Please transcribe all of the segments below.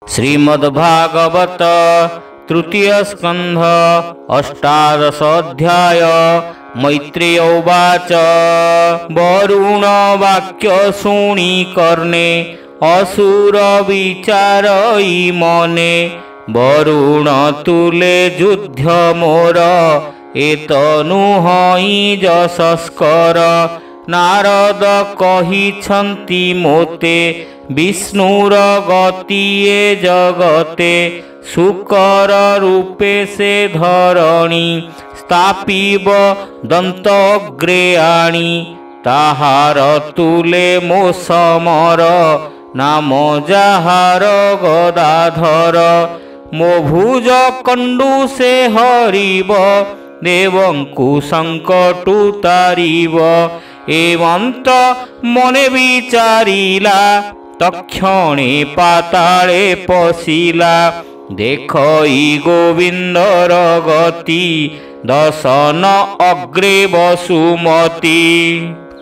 श्रीमद्भागवत तृतीय स्कंध अष्टादश अध्याय। मैत्रेय उवाच वरुण वाक्य शुणी कर्णे असुर विचारई मने। वरुण तुले युद्ध मोर एतनु हई यशस्कर। नारद कहिछन्ति मोते विष्णुर गति ए जगते। शुकर रूपे से धरणी स्थापिब दन्तग्रे आणी। ताहार तुले मो समर नाम जाहार गदाधर। मो भुज कंडू से हरिब देवंकु संकटु तारिब। एवंत मने विचारिला तक्षणे पाताले पशिला। देखई गोविंदर गति दशन अग्रे वसुमती।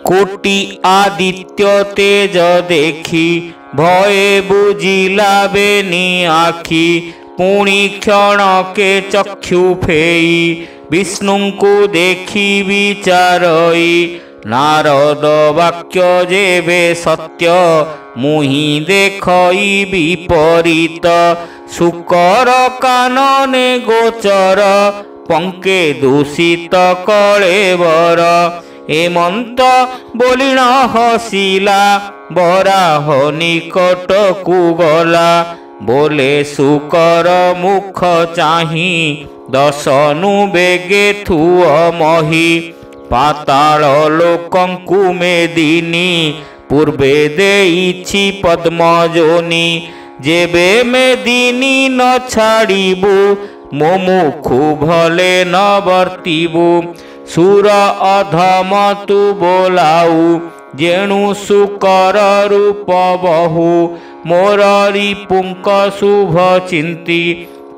कोटि आदित्य तेज देखी भये बुझिला बेनी आखि। पुणी क्षण के चक्षु फेई विष्णु को देखी विचारई। नारद वाक्य जेबे सत्य मुहि देखई विपरीत। शुकर कानने गोचर पंके दूषित कलेवर। एमंत बोलिण हसिला बराह निकट को गला। बोले शुकर मुख चाही दशनु बेगे थुअ मही। पाताल लोकंकु मेदिनी पूर्वे देइछि पद्मजोनि। जेबे मेदिनी न छाड़िबु मो मुखु भले न वर्तिबु। सुर अधम तु बोलाऊ जेणु शुकर रूप बहु। मोर रिपुंक शुभ चिंती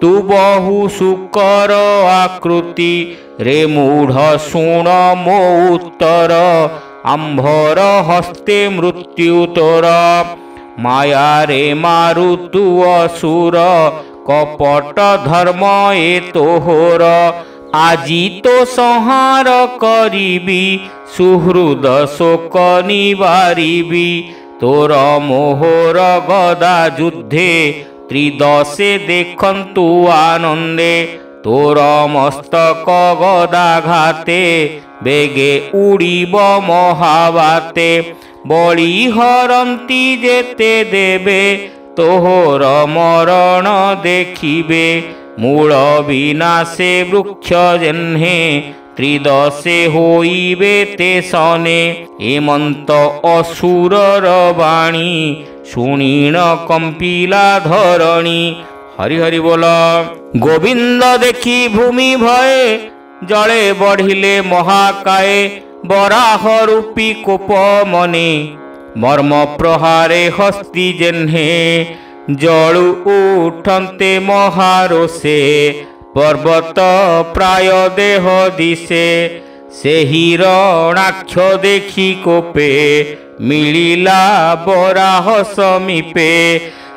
तु बहु शुकर आकृति। रे मूढ़ शुण मो उत्तर आंभर हस्ते मृत्यु तोर। माया रे मारु तु असुर कपट धर्म ए तोहर। आजी तो संहार करिबी सुहृद शोक निवारिबी। तोर मोहर गदा युद्धे त्रिदशे देखंतु आनंदे। तोर मस्तक गदाघाते बेगे उड़ीब महाबाते। बड़ी हरंती जेते देबे तोहर मरण देखिबे। मूल विनाशे वृक्ष जन्हे त्रिदशे होइबे ते सने। एमंत असुरर वाणी शुणीण कंपिला धरणी। हरि हरि बोल। गोविंद देखी भूमि भये जले बढ़िले महाकाये। बराह रूपी कोप मने मर्म प्रहारे हस्ती जेन्हे। जलु उठन्ते महारोषे पर्वत प्राय देह दिशे। सेहि रणाक्ष देखी कोपे मिलिला बराह समीपे।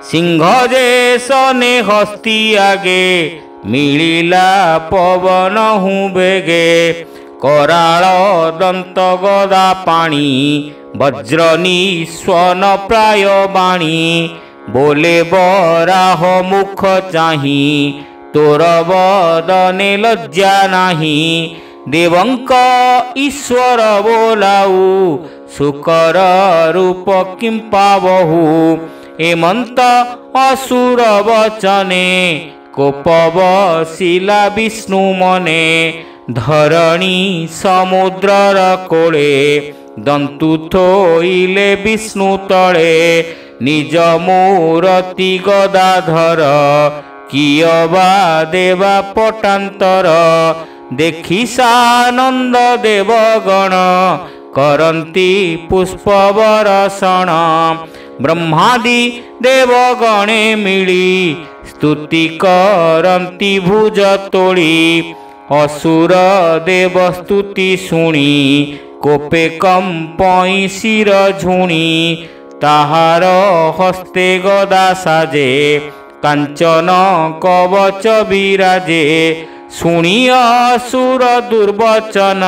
सिंह जे सने हस्ती आगे मिलिला पवन हूँ बेगे। कराल दंत गदा पाणी वज्र निस्वन प्राय बाणी। बोले बराह मुख चाही तोर बदने लज्जा नाही। देवंक ईश्वर बोलाऊ शुकर रूप किं पावहु। एमंत असुर वचने कोप बसिला विष्णु मने। धरणी समुद्रर कोले दंतु थोइले विष्णु तले। निज मूरति गदाधर कियबा देवा पटांतर। देखि सानंद देवगण करंती पुष्प बरषण। ब्रह्मादि देवगणे मिली स्तुति करंती भुज तोड़ी। असुर देव स्तुति शुणी कोपे कंपई शिर झुणी। ताहार हस्ते गदा साजे कांचन कवच विराजे शुणी असुर दुर्वचन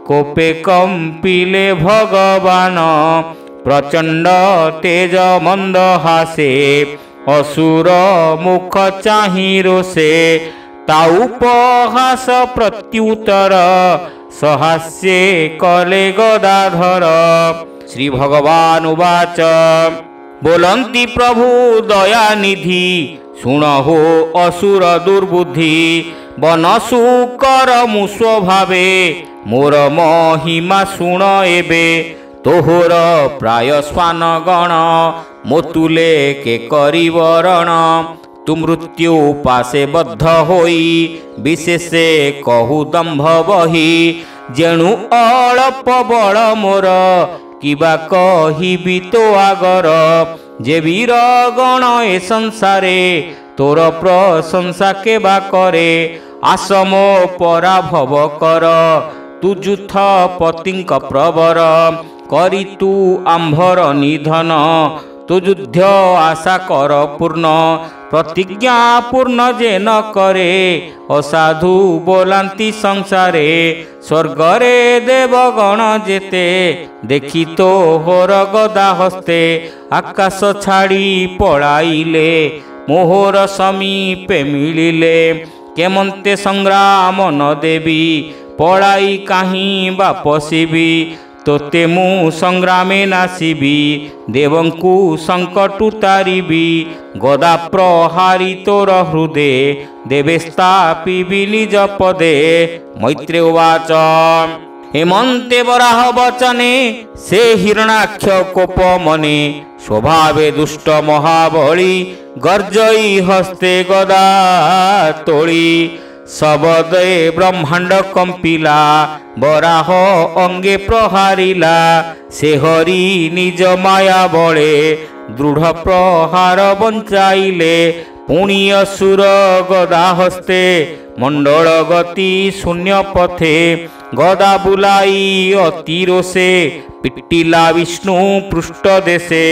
कोपे कंपिले भगवान प्रचंड तेज मंद हासे असुर मुख चाहि रोषे ताउपहास प्रत्युत्तर सहास्ये कले गदाधर। श्री भगवान उवाच बोलंती प्रभु दयानिधि शुण हो असुर दुर्बुद्धि बनसु करमु स्वभावे मोर महिमा शुण एबे तोहर प्राय स्वान गण मोतुले के करिवरण तु मृत्यु पासे बद्ध होई विशेषे कहु दंभ बही जेणु अल्प बल मोर किबा कहिबि तो आगर जे वीर गण ए संसारे तोर प्रशंसा केबा करे आसमो पराभव कर तु जुथ पतिंक प्रवर करी तु आंभर निधन तु युद्ध आशा कर पूर्ण प्रतिज्ञा पूर्ण जे न करे असाधु बोलांती संसारे स्वर्गरे देवगण जेते देखी तो होर गदा हस्ते आकाश छाड़ी पळाइले मोहर समीपे मिलिले केमंते संग्राम न देवी पळाई काहीं बा पशिबी तोते मु संग्रामे नासिबी देवंकु संकटु तारिबी गदा प्रहारी तोर हृदे देवे स्थापिबि निज पदे। मैत्रेय उवाच हेमंते वराह वचने से हिरणाक्ष कोप मने स्वभावे दुष्ट महाबली गर्जई हस्ते गदा तोली सबदे ब्रह्मांड कंपिला बराह अंगे प्रहारिला से हरि निज माया बळे दृढ़ प्रहार बंचाइले पुणी असुर गदा हस्ते मंडल गति शून्य पथे गदा बुलाई अति रोषे पिटिला विष्णु पृष्ठ देशे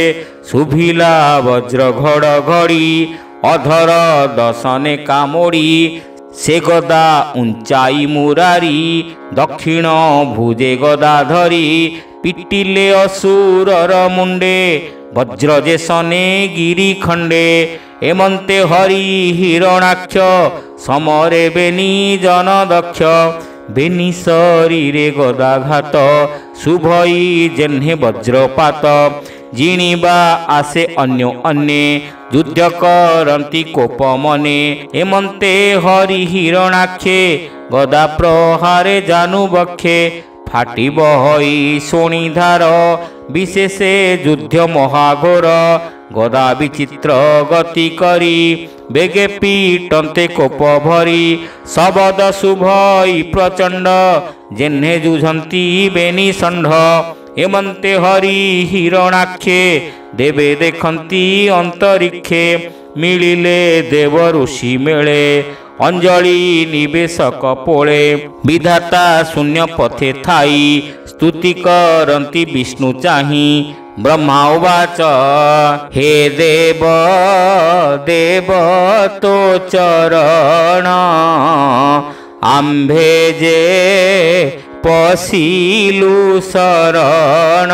शुभिला वज्र घड़घड़ी अधर दशने कामोड़ी से गदा उंचाई मुरारी दक्षिण भुजे गदा धरी पिटिले असुरर मुंडे वज्र जेसने गिरी खंडे एमंते हरि हिरणाक्ष समरे बेनी जन दक्ष बेनी शरीरे गदाघात शुभई जेन्हे वज्रपात जिणिबा आसे अन्यो अन्ये युद्ध करंती कोप मने एमंते हरि हिरणाक्षे गदा प्रहारे जानु बक्षे फाटी बहई शोणीधार विशेषे युद्ध महाघोर गदा विचित्र गति करी बेगे पीटंते कोप भरी शबद शुभई प्रचंड जेन्हे जुझंती बेनी षंढ एमंते हरि हिरणाक्षे देवे देखंती अंतरिक्षे मिलिले देव ऋषि मेले अंजलि निवेशक पोळे विधाता शून्य पथे थाई स्तुति करंती विष्णु चाहि ब्रह्मा उवाच हे देव देव तो चरण आंभे जे पशिलु शरण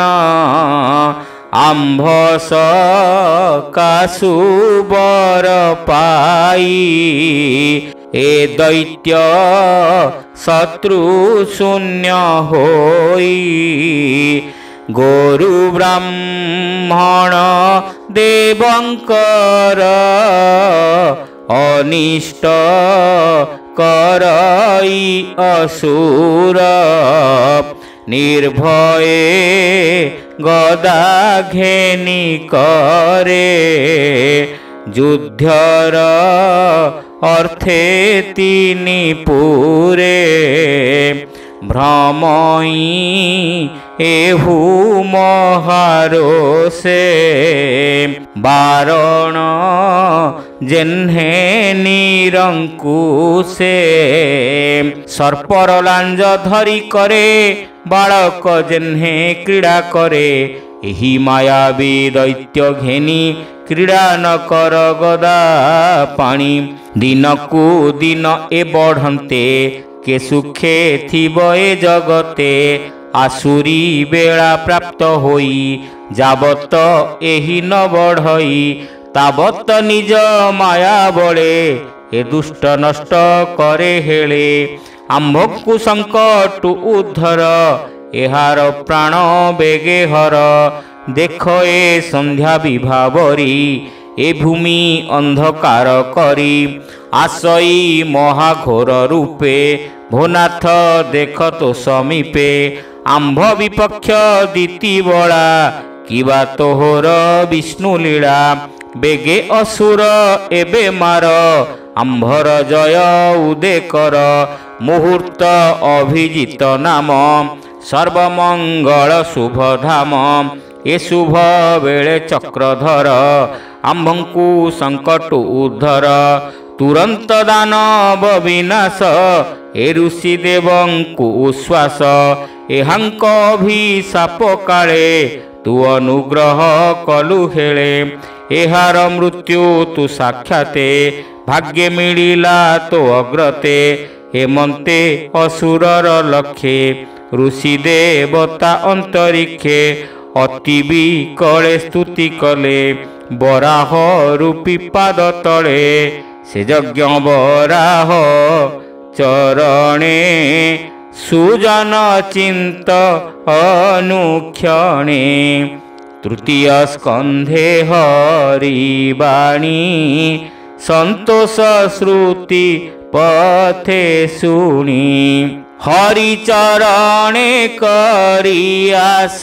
आंभ सकाशु बर पाई ए दैत्य शत्रु शून्य होई गोरु ब्राह्मण देवंकर अनिष्ट करई असुर निर्भये गदा घेनी करे युद्धर अर्थे तिनि पुरे भ्रमई एहु महारोषे बारण जेन्हे निरंकुशे सर्पर लांज धरी करे बालक जेन्हे क्रीड़ा करे एही मायावी दैत्य घेनी क्रीड़ा न कर गदा पानी दिनकू दिन ए बढ़ते के सुखे थिब ए जगते आसुरी बेला प्राप्त होई जाबत एही न बढ़ई ताबत निज माया बड़े ए दुष्ट नष्ट करे हेले आम्भकु संकट उद्धर एहार प्राण बेगे हर देख ए संध्या विभावरी ए भूमि अंधकार करी आसई महाघोर रूपे भोनाथ देख तो समीपे आम्भ विपक्ष दीति बला किबा तोहर विष्णु लीला बेगे असुर एबे मार आम्भर जय उदे कर मुहूर्त अभिजित नाम सर्वमंगल शुभ धाम ए शुभ बेले चक्रधर आम्भंकु संकट उद्धर तुरंत दानव विनाश ए ऋषि देवंकु उश्वास एहांक अभिशाप काले तू अनुग्रह कलु हेले एहार मृत्यु तू साक्षाते भाग्ये मिलिला तो अग्रते हेमंते असुरर लक्षे ऋषि देवता अंतरिक्षे अति विकले स्तुति कले बराह रूपी पाद तले से यज्ञ बराह चरणे सुजन चिंत अनुक्षणे तृतीय स्कंधे हरिवाणी संतोष श्रुति पथे सुनी हरिचरणे करियास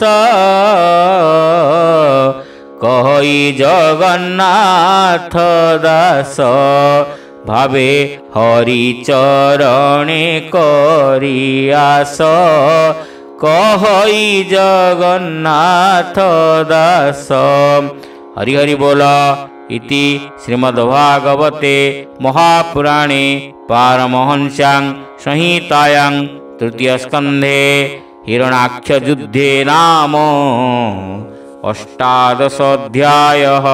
कहि जगन्नाथ दास भावे हरिचरणे करियास कहि जगन्नाथ दास। हरि हरि बोल। इति श्रीमद्भागवते महापुराणे पारमहंस्यां संहितायां तृतीय स्कंधे हिरण्याक्ष युद्धे नाम 18 अध्यायः।